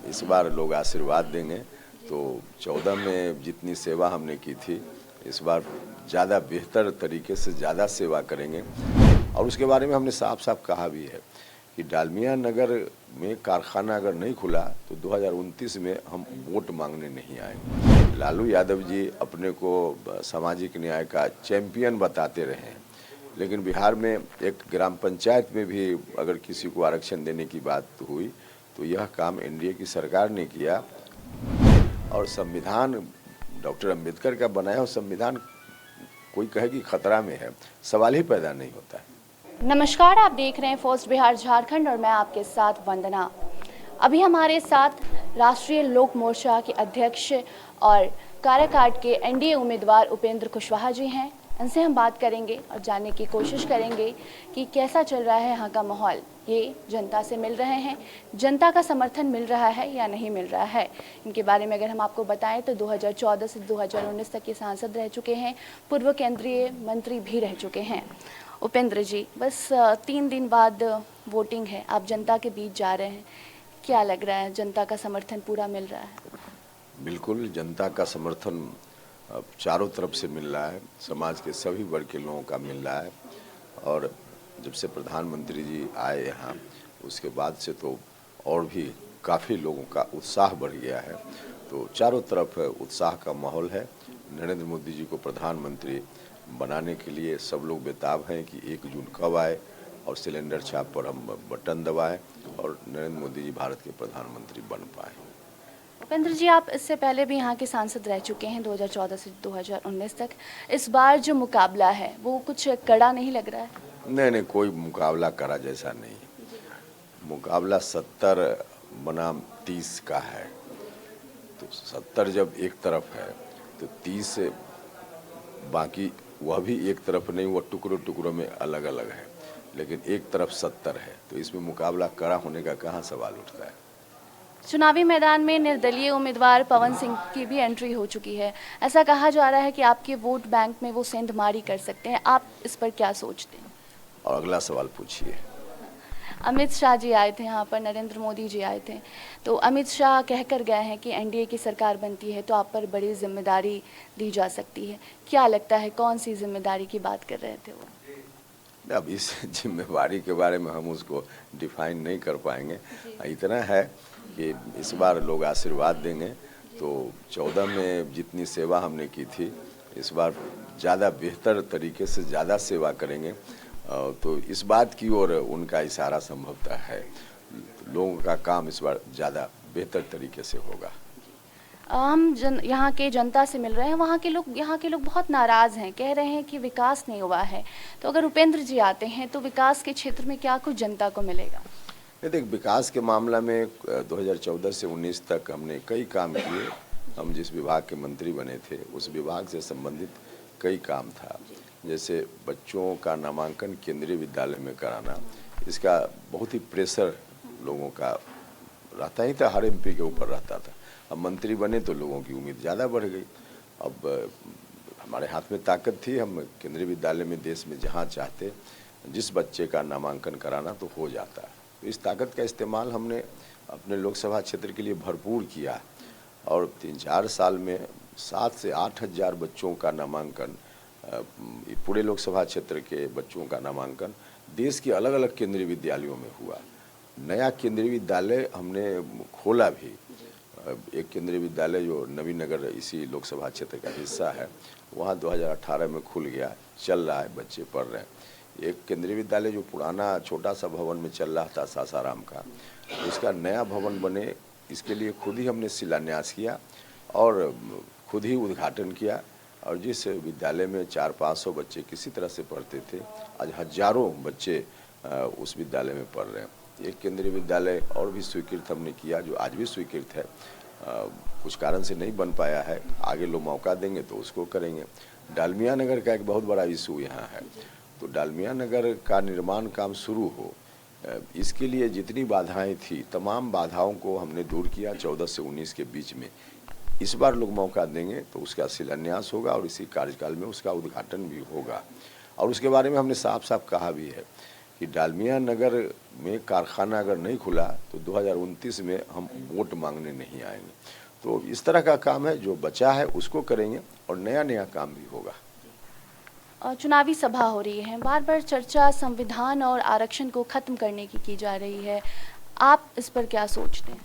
इस बार लोग आशीर्वाद देंगे तो 14 में जितनी सेवा हमने की थी इस बार ज़्यादा बेहतर तरीके से ज़्यादा सेवा करेंगे। और उसके बारे में हमने साफ साफ कहा भी है कि डालमिया नगर में कारखाना अगर नहीं खुला तो 2029 में हम वोट मांगने नहीं आएंगे। लालू यादव जी अपने को सामाजिक न्याय का चैंपियन बताते रहे हैं, लेकिन बिहार में एक ग्राम पंचायत में भी अगर किसी को आरक्षण देने की बात हुई तो यह काम एनडीए की सरकार ने किया। और संविधान डॉक्टर अंबेडकर का बनाया हुआ संविधान कोई कहे कि खतरा में है, सवाल ही पैदा नहीं होता है। नमस्कार, आप देख रहे हैं फर्स्ट बिहार झारखंड और मैं आपके साथ वंदना। अभी हमारे साथ राष्ट्रीय लोक मोर्चा के अध्यक्ष और काराकाट के एनडीए उम्मीदवार उपेंद्र कुशवाहा जी हैं। इनसे हम बात करेंगे और जानने की कोशिश करेंगे कि कैसा चल रहा है यहाँ का माहौल। ये जनता से मिल रहे हैं, जनता का समर्थन मिल रहा है या नहीं मिल रहा है। इनके बारे में अगर हम आपको बताएं तो 2014 से 2019 तक के सांसद रह चुके हैं, पूर्व केंद्रीय मंत्री भी रह चुके हैं। उपेंद्र जी, बस 3 दिन बाद वोटिंग है, आप जनता के बीच जा रहे हैं, क्या लग रहा है, जनता का समर्थन पूरा मिल रहा है? बिल्कुल, जनता का समर्थन चारों तरफ से मिल रहा है, समाज के सभी वर्ग के लोगों का मिल रहा है। और जब से प्रधानमंत्री जी आए यहाँ उसके बाद से तो और भी काफ़ी लोगों का उत्साह बढ़ गया है। तो चारों तरफ उत्साह का माहौल है। नरेंद्र मोदी जी को प्रधानमंत्री बनाने के लिए सब लोग बेताब हैं कि 1 जून कब आए और सिलेंडर छाप पर हम बटन दबाएं और नरेंद्र मोदी जी भारत के प्रधानमंत्री बन पाए। उपेंद्र जी, आप इससे पहले भी यहाँ के सांसद रह चुके हैं 2014 से 2019 तक। इस बार जो मुकाबला है वो कुछ कड़ा नहीं लग रहा है? नहीं, कोई मुकाबला कड़ा जैसा नहीं। मुकाबला 70 बनाम 30 का है। तो 70 जब एक तरफ है तो 30 बाकी वह भी एक तरफ नहीं, वह टुकड़ों टुकड़ों में अलग अलग है, लेकिन एक तरफ 70 है। तो इसमें मुकाबला कड़ा होने का कहाँ सवाल उठता है। चुनावी मैदान में निर्दलीय उम्मीदवार पवन सिंह की भी एंट्री हो चुकी है। ऐसा कहा जा रहा है कि आपके वोट बैंक में वो सेंधमारी कर सकते हैं, आप इस पर क्या सोचते हैं? और अगला सवाल पूछिए। अमित शाह जी आए थे यहाँ पर, नरेंद्र मोदी जी आए थे, तो अमित शाह कहकर गए हैं कि एनडीए की सरकार बनती है तो आप पर बड़ी जिम्मेदारी दी जा सकती है। क्या लगता है, कौन सी जिम्मेदारी की बात कर रहे थे वो? अब इस जिम्मेवारी के बारे में हम उसको डिफाइन नहीं कर पाएंगे। इतना है कि इस बार लोग आशीर्वाद देंगे तो 14 में जितनी सेवा हमने की थी इस बार ज़्यादा बेहतर तरीके से ज़्यादा सेवा करेंगे। तो इस बात की ओर उनका इशारा संभवतः है। लोगों का काम इस बार ज़्यादा बेहतर तरीके से होगा। हम यहाँ के जनता से मिल रहे हैं, यहाँ के लोग बहुत नाराज़ हैं, कह रहे हैं कि विकास नहीं हुआ है। तो अगर उपेंद्र जी आते हैं तो विकास के क्षेत्र में क्या कुछ जनता को मिलेगा? नहीं, देख, विकास के मामला में 2014 से 19 तक हमने कई काम किए। हम जिस विभाग के मंत्री बने थे उस विभाग से संबंधित कई काम था। जैसे बच्चों का नामांकन केंद्रीय विद्यालय में कराना, इसका बहुत ही प्रेशर लोगों का रहता ही था, हर एमपी के ऊपर रहता था। अब मंत्री बने तो लोगों की उम्मीद ज़्यादा बढ़ गई। अब हमारे हाथ में ताकत थी, हम केंद्रीय विद्यालय में देश में जहाँ चाहते जिस बच्चे का नामांकन कराना तो हो जाता। तो इस ताकत का इस्तेमाल हमने अपने लोकसभा क्षेत्र के लिए भरपूर किया और 3-4 साल में 7 से 8 हज़ार बच्चों का नामांकन, पूरे लोकसभा क्षेत्र के बच्चों का नामांकन देश के अलग अलग केंद्रीय विद्यालयों में हुआ। नया केंद्रीय विद्यालय हमने खोला भी। एक केंद्रीय विद्यालय जो नवीन नगर इसी लोकसभा क्षेत्र का हिस्सा है वहाँ 2018 में खुल गया, चल रहा है, बच्चे पढ़ रहे हैं। एक केंद्रीय विद्यालय जो पुराना छोटा सा भवन में चल रहा था सासाराम का, उसका नया भवन बने इसके लिए खुद ही हमने शिलान्यास किया और खुद ही उद्घाटन किया। और जिस विद्यालय में 400-500 बच्चे किसी तरह से पढ़ते थे, आज हजारों बच्चे उस विद्यालय में पढ़ रहे हैं। एक केंद्रीय विद्यालय और भी स्वीकृत हमने किया जो आज भी स्वीकृत है, कुछ कारण से नहीं बन पाया है, आगे लोग मौका देंगे तो उसको करेंगे। डालमिया नगर का एक बहुत बड़ा इशू यहाँ है, तो डालमिया नगर का निर्माण काम शुरू हो, इसके लिए जितनी बाधाएं थी तमाम बाधाओं को हमने दूर किया 14 से 19 के बीच में। इस बार लोग मौका देंगे तो उसका शिलान्यास होगा और इसी कार्यकाल में उसका उद्घाटन भी होगा। और उसके बारे में हमने साफ साफ कहा भी है कि डालमिया नगर में कारखाना अगर नहीं खुला तो 2029 में हम वोट मांगने नहीं आएंगे। तो इस तरह का काम है, जो बचा है उसको करेंगे और नया नया काम भी होगा। चुनावी सभा हो रही है, बार बार चर्चा संविधान और आरक्षण को खत्म करने की जा रही है, आप इस पर क्या सोचते हैं?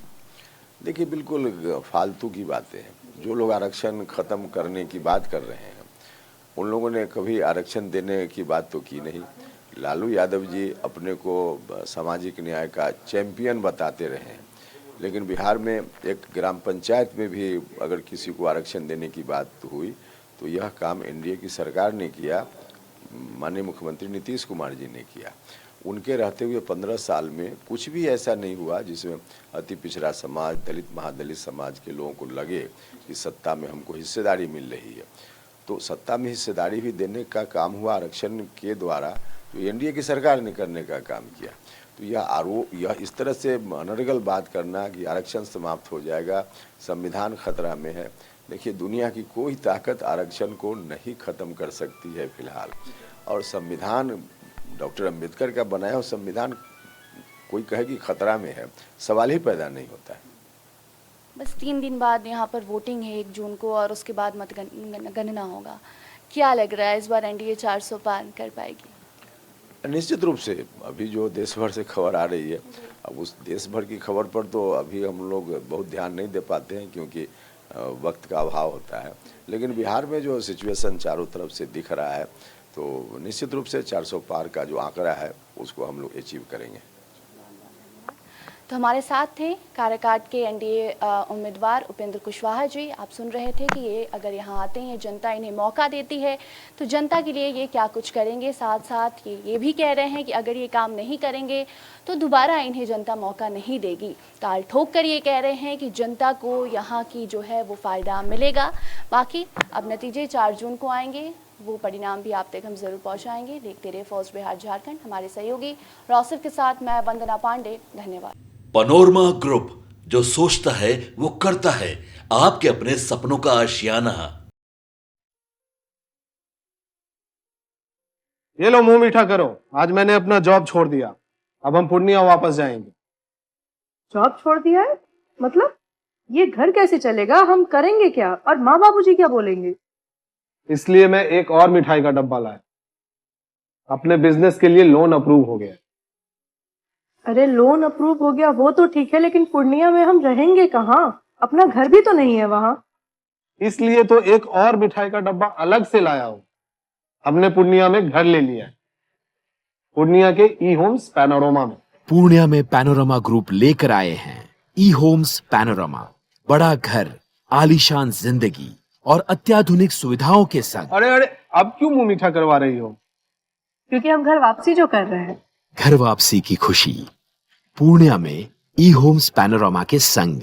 देखिए, बिल्कुल फालतू की बातें हैं। जो लोग आरक्षण खत्म करने की बात कर रहे हैं, उन लोगों ने कभी आरक्षण देने की बात तो की नहीं। लालू यादव जी अपने को सामाजिक न्याय का चैंपियन बताते रहे हैं, लेकिन बिहार में एक ग्राम पंचायत में भी अगर किसी को आरक्षण देने की बात हुई तो यह काम एनडीए की सरकार ने किया, माननीय मुख्यमंत्री नीतीश कुमार जी ने किया। उनके रहते हुए 15 साल में कुछ भी ऐसा नहीं हुआ जिसमें अति पिछड़ा समाज, दलित महादलित समाज के लोगों को लगे कि सत्ता में हमको हिस्सेदारी मिल रही है। तो सत्ता में हिस्सेदारी भी देने का काम हुआ आरक्षण के द्वारा, तो एनडीए की सरकार ने करने का काम किया। तो यह इस तरह से अनर्गल बात करना कि आरक्षण समाप्त हो जाएगा, संविधान खतरा में है। देखिए, दुनिया की कोई ताकत आरक्षण को नहीं खत्म कर सकती है फिलहाल। और संविधान डॉक्टर अंबेडकर का बनाया हुआ संविधान कोई कहे कि खतरा में है, सवाल ही पैदा नहीं होता है। बस 3 दिन बाद यहाँ पर वोटिंग है 1 जून को, और उसके बाद मतगणना होगा। क्या लग रहा है इस बार एनडीए 400 पार कर पाएगी? निश्चित रूप से अभी जो देश भर से खबर आ रही है, अब उस देश भर की खबर पर तो अभी हम लोग बहुत ध्यान नहीं दे पाते हैं क्योंकि वक्त का अभाव होता है। लेकिन बिहार में जो सिचुएशन चारों तरफ से दिख रहा है, तो निश्चित रूप से 400 पार का जो आंकड़ा है उसको हम लोग अचीव करेंगे। तो हमारे साथ थे काराकाट के एनडीए उम्मीदवार उपेंद्र कुशवाहा जी। आप सुन रहे थे कि ये अगर यहाँ आते हैं, जनता इन्हें मौका देती है तो जनता के लिए ये क्या कुछ करेंगे। साथ साथ ये भी कह रहे हैं कि अगर ये काम नहीं करेंगे तो दोबारा इन्हें जनता मौका नहीं देगी। ताल ठोक कर ये कह रहे हैं कि जनता को यहाँ की जो है वो फ़ायदा मिलेगा। बाकी अब नतीजे 4 जून को आएंगे, वो परिणाम भी आप तक हम जरूर पहुँचाएंगे। देखते रहिए फर्स्ट बिहार झारखंड। हमारे सहयोगी रौसिफ के साथ मैं वंदना पांडे, धन्यवाद। पनोरमा ग्रुप, जो सोचता है वो करता है, आपके अपने सपनों का आशियाना। ये लो, मुंह मीठा करो। आज मैंने अपना जॉब छोड़ दिया, अब हम पूर्णिया वापस जाएंगे। जॉब छोड़ दिया है? मतलब ये घर कैसे चलेगा? हम करेंगे क्या? और माँ बाबूजी क्या बोलेंगे? इसलिए मैं एक और मिठाई का डब्बा लाया। अपने बिजनेस के लिए लोन अप्रूव हो गया। अरे लोन अप्रूव हो गया वो तो ठीक है, लेकिन पूर्णिया में हम रहेंगे कहाँ? अपना घर भी तो नहीं है वहां। इसलिए तो एक और मिठाई का डब्बा अलग से लाया हूं। हमने पूर्णिया में घर ले लिया है, पूर्णिया के ई होम्स पैनोरमा में। पूर्णिया में पैनोरमा ग्रुप लेकर आए हैं ई होम्स पैनोरमा। बड़ा घर, आलीशान जिंदगी और अत्याधुनिक सुविधाओं के संग। अरे अब क्यों मुंह मीठा करवा रही हो? क्योंकि हम घर वापसी जो कर रहे हैं। घर वापसी की खुशी पूर्णिया में ई होम्स पैनोरमा के संग।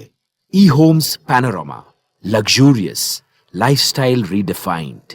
E homes panorama, luxurious lifestyle redefined.